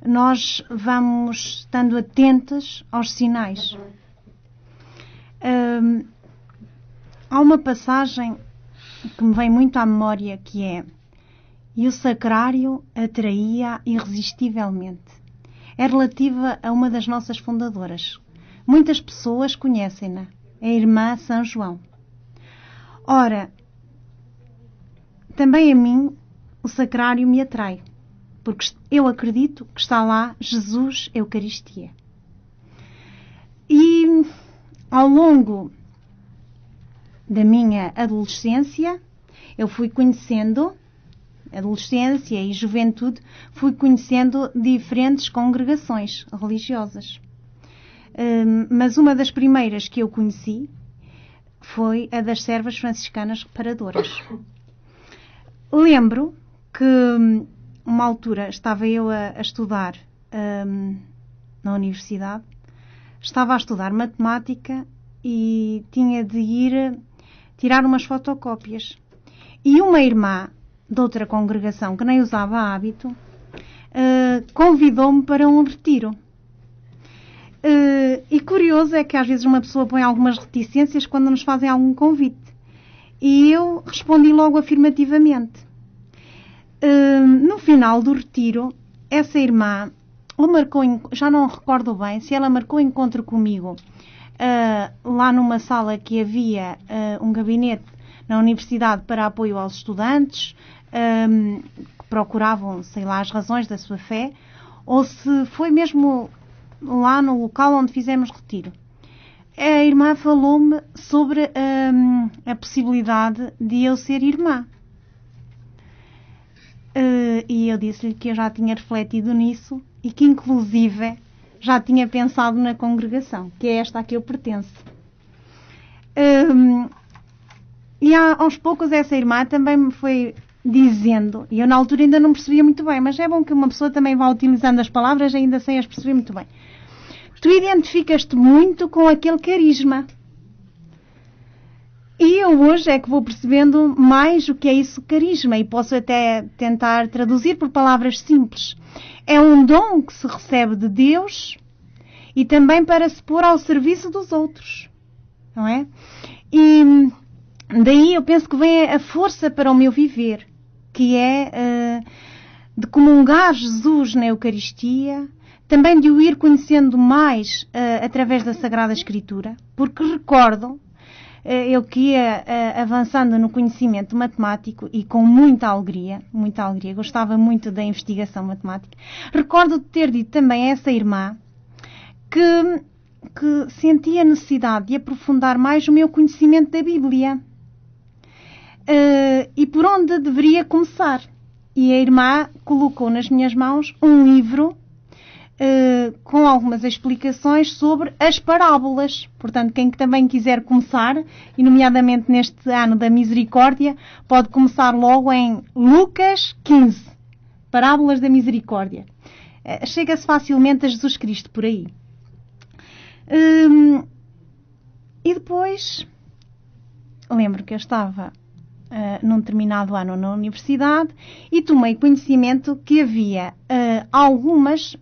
nós vamos estando atentos aos sinais. Há uma passagem que me vem muito à memória, que é: e o sacrário atraía irresistivelmente. É relativa a uma das nossas fundadoras. Muitas pessoas conhecem-na, a irmã São João. Ora, também a mim o sacrário me atrai, porque eu acredito que está lá Jesus Eucaristia. E ao longo da minha adolescência, eu fui conhecendo, adolescência e juventude, fui conhecendo diferentes congregações religiosas. Mas uma das primeiras que eu conheci foi a das servas franciscanas reparadoras. Lembro que, uma altura, estava eu a estudar na universidade, estava a estudar matemática e tinha de ir tirar umas fotocópias. E uma irmã de outra congregação, que nem usava hábito, convidou-me para um retiro. E curioso é que às vezes uma pessoa põe algumas reticências quando nos fazem algum convite. E eu respondi logo afirmativamente. No final do retiro, essa irmã, ou marcou, já não recordo bem, se ela marcou encontro comigo lá numa sala que havia um gabinete na universidade para apoio aos estudantes, que procuravam, sei lá, as razões da sua fé, ou se foi mesmo lá no local onde fizemos retiro. A irmã falou-me sobre a possibilidade de eu ser irmã. E eu disse-lhe que eu já tinha refletido nisso e que, inclusive, já tinha pensado na congregação, que é esta a que eu pertenço. E aos poucos essa irmã também me foi dizendo, e eu na altura ainda não percebia muito bem, mas é bom que uma pessoa também vá utilizando as palavras ainda sem as perceber muito bem. Tu identificas-te muito com aquele carisma. E eu hoje é que vou percebendo mais o que é isso, carisma, e posso até tentar traduzir por palavras simples. É um dom que se recebe de Deus e também para se pôr ao serviço dos outros, não é? E daí eu penso que vem a força para o meu viver, que é de comungar Jesus na Eucaristia, também de o ir conhecendo mais através da Sagrada Escritura, porque recordo eu que ia avançando no conhecimento matemático e com muita alegria, gostava muito da investigação matemática. Recordo de ter dito também a essa irmã que sentia a necessidade de aprofundar mais o meu conhecimento da Bíblia e por onde deveria começar. E a irmã colocou nas minhas mãos um livro com algumas explicações sobre as parábolas. Portanto, quem também quiser começar, e nomeadamente neste ano da misericórdia, pode começar logo em Lucas 15, parábolas da misericórdia. Chega-se facilmente a Jesus Cristo por aí. E depois, lembro que eu estava num determinado ano na universidade e tomei conhecimento que havia algumas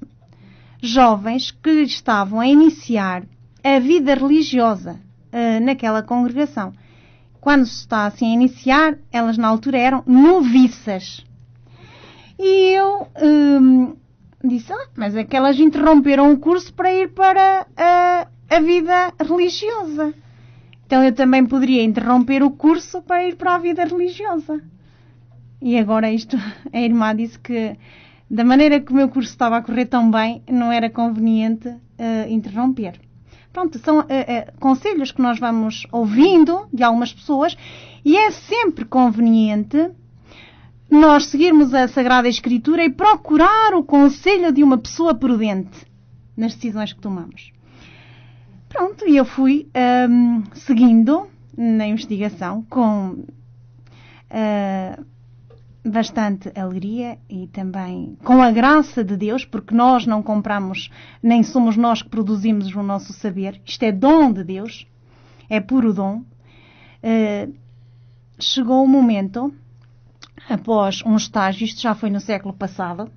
jovens que estavam a iniciar a vida religiosa naquela congregação. Quando se está assim a iniciar, elas na altura eram noviças. E eu disse, mas é que elas interromperam o curso para ir para a vida religiosa. Então eu também poderia interromper o curso para ir para a vida religiosa. E agora a irmã disse que da maneira que o meu curso estava a correr tão bem, não era conveniente interromper. Pronto, são conselhos que nós vamos ouvindo de algumas pessoas e é sempre conveniente nós seguirmos a Sagrada Escritura e procurar o conselho de uma pessoa prudente nas decisões que tomamos. Pronto, e eu fui seguindo na investigação com bastante alegria e também com a graça de Deus, porque nós não compramos, nem somos nós que produzimos o nosso saber. Isto é dom de Deus, é puro dom. Chegou o momento, após um estágio, isto já foi no século passado,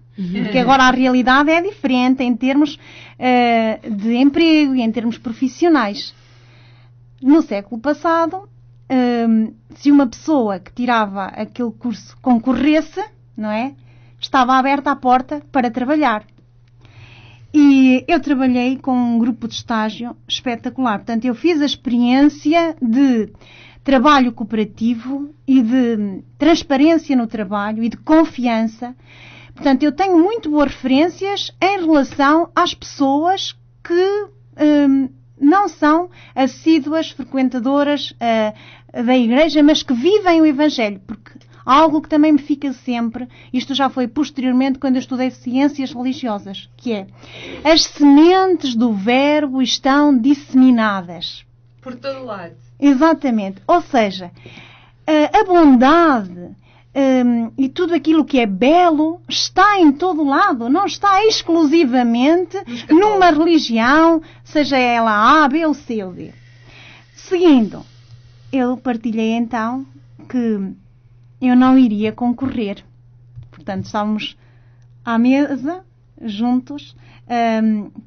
que agora a realidade é diferente em termos de emprego e em termos profissionais. No século passado, se uma pessoa que tirava aquele curso concorresse, não é? Estava aberta a porta para trabalhar. E eu trabalhei com um grupo de estágio espetacular. Portanto, eu fiz a experiência de trabalho cooperativo e de transparência no trabalho e de confiança. Portanto, eu tenho muito boas referências em relação às pessoas que não são assíduas frequentadoras da igreja, mas que vivem o Evangelho, porque algo que também me fica sempre, isto já foi posteriormente quando eu estudei ciências religiosas, que é, as sementes do verbo estão disseminadas. Por todo lado. Exatamente. Ou seja, a bondade e tudo aquilo que é belo está em todo lado, não está exclusivamente numa religião, seja ela A, B ou C ou D. Seguindo, eu partilhei então que eu não iria concorrer. Portanto, estávamos à mesa, juntos,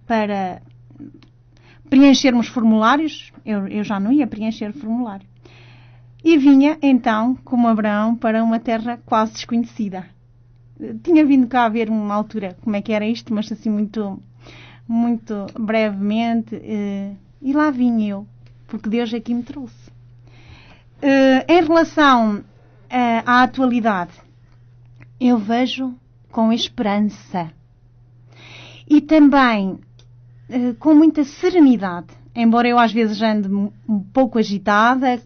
para preenchermos formulários. Eu já não ia preencher formulário. E vinha, então, como Abraão, para uma terra quase desconhecida. Tinha vindo cá a ver uma altura como é que era isto, mas assim muito, muito brevemente. E lá vim eu, porque Deus aqui me trouxe. Em relação à atualidade, eu vejo com esperança. E também com muita serenidade. Embora eu às vezes ande um pouco agitada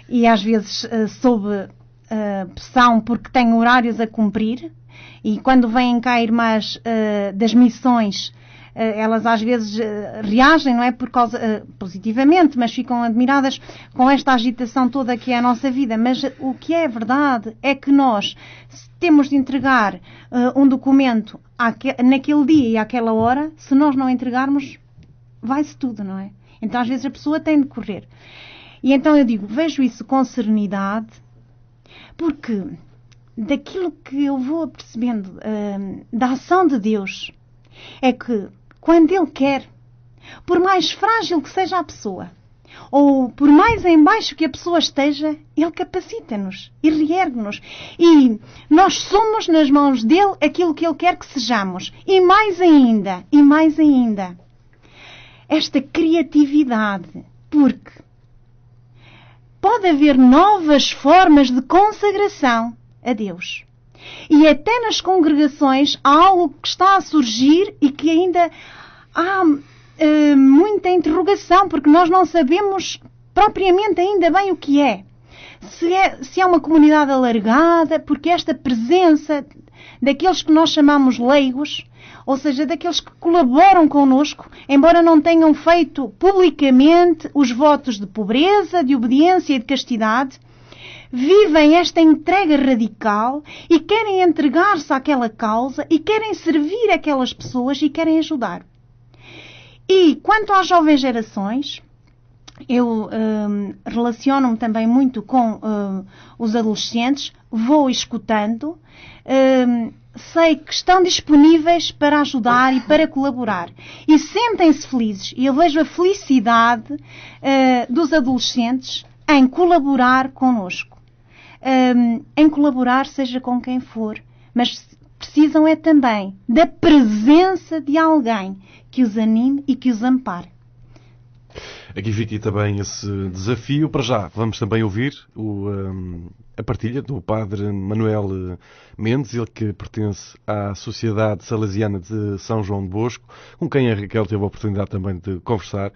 e às vezes sob pressão porque tenho horários a cumprir, e quando vêm cá irmãs das missões, elas às vezes reagem, não é por causa positivamente, mas ficam admiradas com esta agitação toda que é a nossa vida. Mas o que é verdade é que nós temos de entregar um documento naquele dia e àquela hora. Se nós não entregarmos, vai-se tudo, não é? Então às vezes a pessoa tem de correr. E então eu digo, vejo isso com serenidade, porque daquilo que eu vou percebendo da ação de Deus, é que quando Ele quer, por mais frágil que seja a pessoa, ou por mais em baixo que a pessoa esteja, Ele capacita-nos e reergue-nos. E nós somos nas mãos dEle aquilo que Ele quer que sejamos. E mais ainda, esta criatividade, porque pode haver novas formas de consagração a Deus. E até nas congregações há algo que está a surgir e que ainda há muita interrogação, porque nós não sabemos propriamente ainda bem o que é. Se é uma comunidade alargada, porque esta presença daqueles que nós chamamos leigos, ou seja, daqueles que colaboram connosco, embora não tenham feito publicamente os votos de pobreza, de obediência e de castidade, vivem esta entrega radical e querem entregar-se àquela causa e querem servir aquelas pessoas e querem ajudar. E quanto às jovens gerações, eu relaciono-me também muito com os adolescentes, vou escutando, sei que estão disponíveis para ajudar e para colaborar. E sentem-se felizes. E eu vejo a felicidade dos adolescentes em colaborar connosco. Em colaborar seja com quem for. Mas precisam é também da presença de alguém que os anime e que os ampare. Aqui fica também esse desafio. Para já, vamos também ouvir a partilha do Padre Manuel Mendes, ele que pertence à Sociedade Salesiana de São João de Bosco, com quem a Raquel teve a oportunidade também de conversar.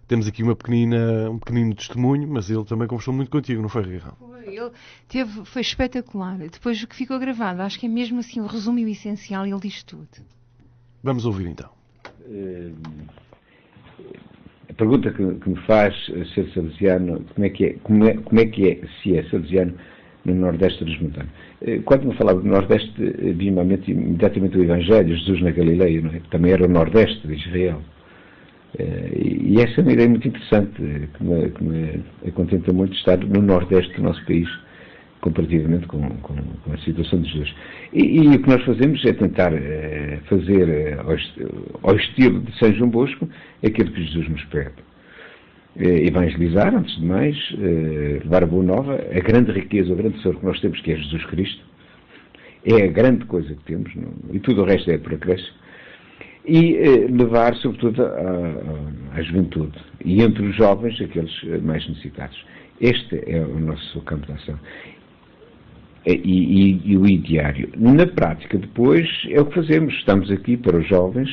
Temos aqui um pequenino testemunho, mas ele também conversou muito contigo, não foi, Raquel? Foi espetacular. Depois o que ficou gravado, acho que é mesmo assim o resumo e o essencial, ele diz tudo. Vamos ouvir então. A pergunta que me faz ser salesiano, como é que é se é salesiano no Nordeste transmontano? Quando me falava do Nordeste, vi-me imediatamente o Evangelho, Jesus na Galileia, não é? Que também era o Nordeste de Israel. E essa é uma ideia muito interessante, que me contenta muito de estar no Nordeste do nosso país, comparativamente com a situação de Jesus. E o que nós fazemos é tentar fazer ao estilo de São João Bosco aquilo que Jesus nos pede. Evangelizar, antes de mais, levar a boa nova, a grande riqueza, o grande tesouro que nós temos, que é Jesus Cristo, é a grande coisa que temos, e tudo o resto é por acréscimo. E levar, sobretudo, à juventude. E entre os jovens, aqueles mais necessitados. Este é o nosso campo de ação. E o diário. Na prática, depois, é o que fazemos. Estamos aqui para os jovens,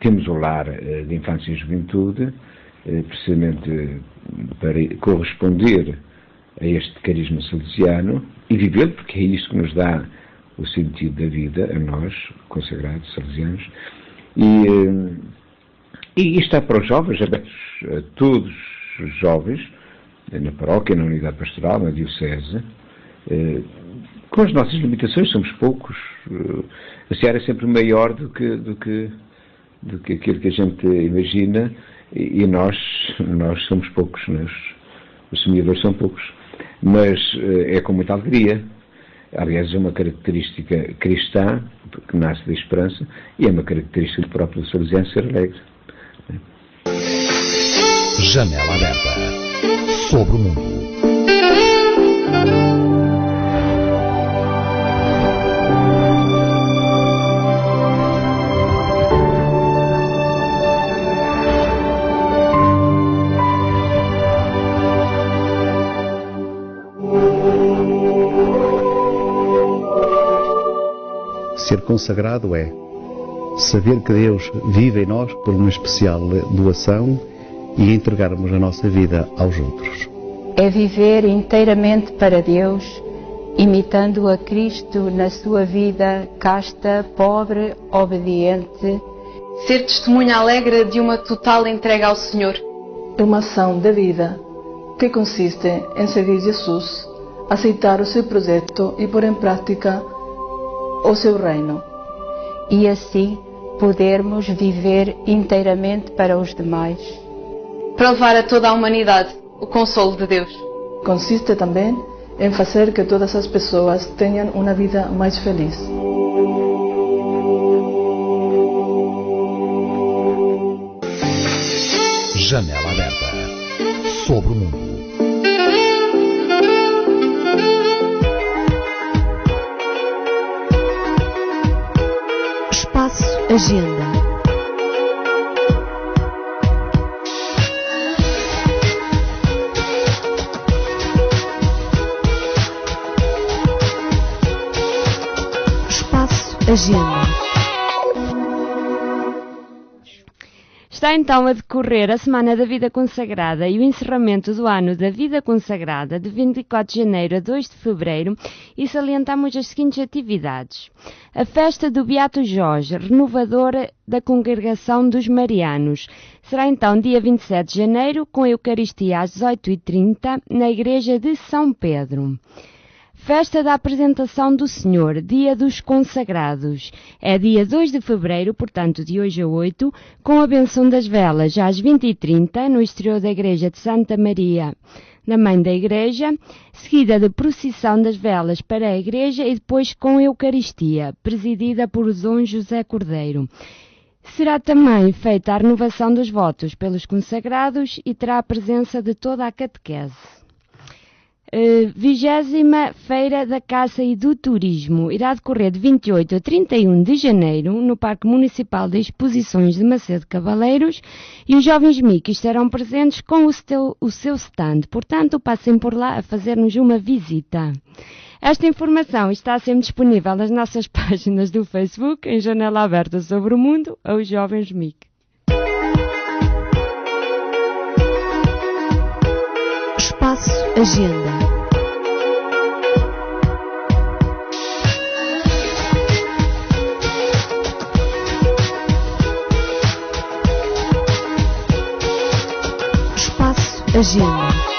temos o lar de infância e juventude, precisamente para corresponder a este carisma salesiano e vivê-lo, porque é isso que nos dá o sentido da vida, a nós, consagrados salesianos. E está para os jovens, abertos a todos os jovens, na paróquia, na unidade pastoral, na diocese. Com as nossas limitações, somos poucos. A seara é sempre maior do que aquilo que a gente imagina, e nós somos poucos, os semeadores são poucos. Mas é com muita alegria. Aliás, é uma característica cristã, que nasce da esperança, e é uma característica do próprio salesiano ser alegre. Janela aberta sobre o mundo. Ser consagrado é saber que Deus vive em nós por uma especial doação e entregarmos a nossa vida aos outros. É viver inteiramente para Deus, imitando a Cristo na sua vida casta, pobre, obediente. Ser testemunha alegre de uma total entrega ao Senhor. É uma ação da vida que consiste em seguir Jesus, aceitar o seu projeto e pôr em prática o seu reino. E assim podermos viver inteiramente para os demais. Para levar a toda a humanidade o consolo de Deus. Consiste também em fazer que todas as pessoas tenham uma vida mais feliz. Janela aberta sobre o mundo. Espaço Agenda. Espaço Agenda. Está então a decorrer a Semana da Vida Consagrada e o encerramento do ano da Vida Consagrada de 24 de janeiro a 2 de fevereiro e salientamos as seguintes atividades. A festa do Beato Jorge, renovadora da Congregação dos Marianos. Será então dia 27 de janeiro com a Eucaristia às 18h30 na Igreja de São Pedro. Festa da Apresentação do Senhor, Dia dos Consagrados. É dia 2 de fevereiro, portanto de hoje a 8, com a benção das velas às 20h30 no exterior da Igreja de Santa Maria, da Mãe da Igreja, seguida de procissão das velas para a Igreja e depois com a Eucaristia, presidida por Dom José Cordeiro. Será também feita a renovação dos votos pelos consagrados e terá a presença de toda a catequese. 20ª Feira da Caça e do Turismo irá decorrer de 28 a 31 de janeiro no Parque Municipal de Exposições de Macedo Cavaleiros e os jovens Mickey estarão presentes com o seu stand, portanto passem por lá a fazer-nos uma visita. Esta informação está sempre disponível nas nossas páginas do Facebook, em Janela Aberta sobre o Mundo, aos jovens Mickey. Espaço Agenda. Espaço Agenda.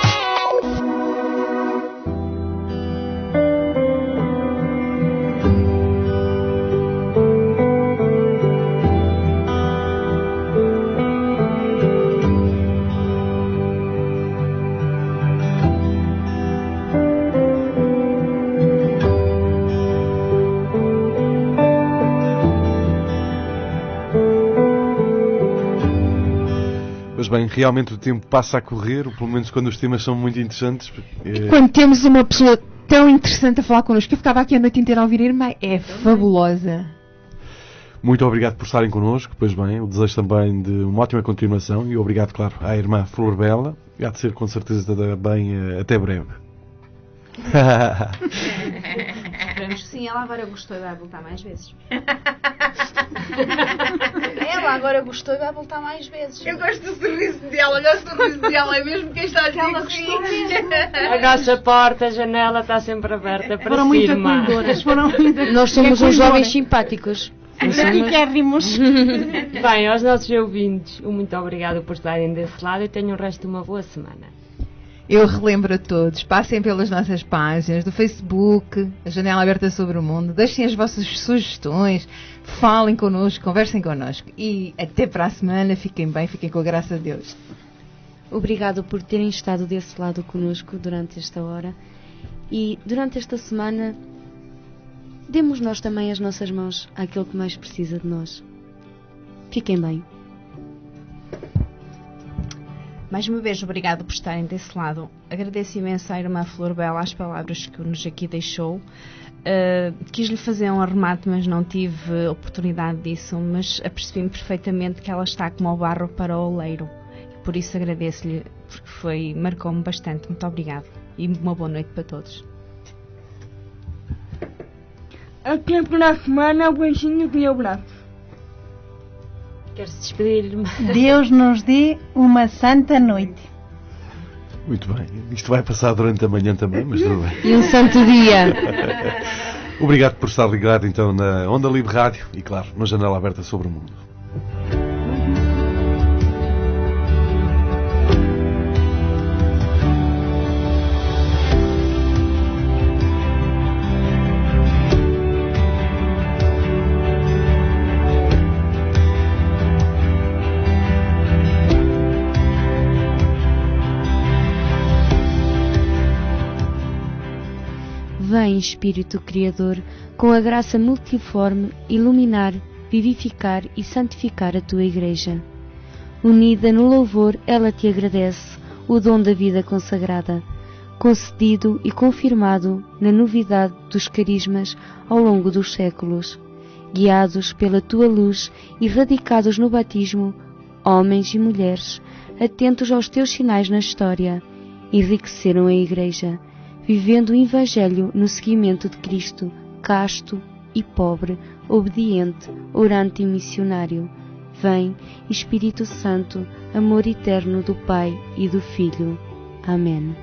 Bem, realmente o tempo passa a correr, ou pelo menos quando os temas são muito interessantes. Quando temos uma pessoa tão interessante a falar connosco, eu ficava aqui a noite inteira a ouvir a irmã, é fabulosa. Muito obrigado por estarem connosco, pois bem, o desejo também de uma ótima continuação e obrigado, claro, à irmã Flor Bela, e há de ser com certeza bem até breve. Esperamos que sim, ela agora gostou e vai voltar mais vezes. Ela agora gostou e vai voltar mais vezes. Eu gosto do sorriso dela, gosto do sorriso dela, é mesmo quem está a dizer ela gostou mesmo. A nossa porta, a janela está sempre aberta para foram si, muito acolhedoras, foram muito Nós somos uns jovens simpáticos. Bem, aos nossos ouvintes, muito obrigado por estarem desse lado e tenham o resto de uma boa semana. Eu relembro a todos, passem pelas nossas páginas do Facebook, a Janela Aberta sobre o Mundo, deixem as vossas sugestões, falem connosco, conversem connosco e até para a semana, fiquem bem, fiquem com a graça de Deus. Obrigado por terem estado desse lado connosco durante esta hora e durante esta semana demos nós também as nossas mãos àquele que mais precisa de nós. Fiquem bem. Mais uma vez, obrigado por estarem desse lado. Agradeço imenso à irmã Flor Bela as palavras que nos aqui deixou. Quis-lhe fazer um arremate, mas não tive oportunidade disso, mas apercebi-me perfeitamente que ela está como o barro para o oleiro. Por isso agradeço-lhe, porque marcou-me bastante. Muito obrigado. E uma boa noite para todos. Até para a semana, o beijinho do meu braço. Quer-se despedir, irmã? Deus nos dê uma santa noite. Muito bem. Isto vai passar durante a manhã também, mas tudo bem. E um santo dia. Obrigado por estar ligado então na Onda Livre Rádio e, claro, na Janela Aberta sobre o Mundo. Vem, Espírito Criador, com a graça multiforme, iluminar, vivificar e santificar a tua Igreja. Unida no louvor, ela te agradece o dom da vida consagrada, concedido e confirmado na novidade dos carismas ao longo dos séculos. Guiados pela tua luz e radicados no batismo, homens e mulheres, atentos aos teus sinais na história, enriqueceram a Igreja, vivendo o Evangelho no seguimento de Cristo, casto e pobre, obediente, orante e missionário. Vem, Espírito Santo, amor eterno do Pai e do Filho. Amém.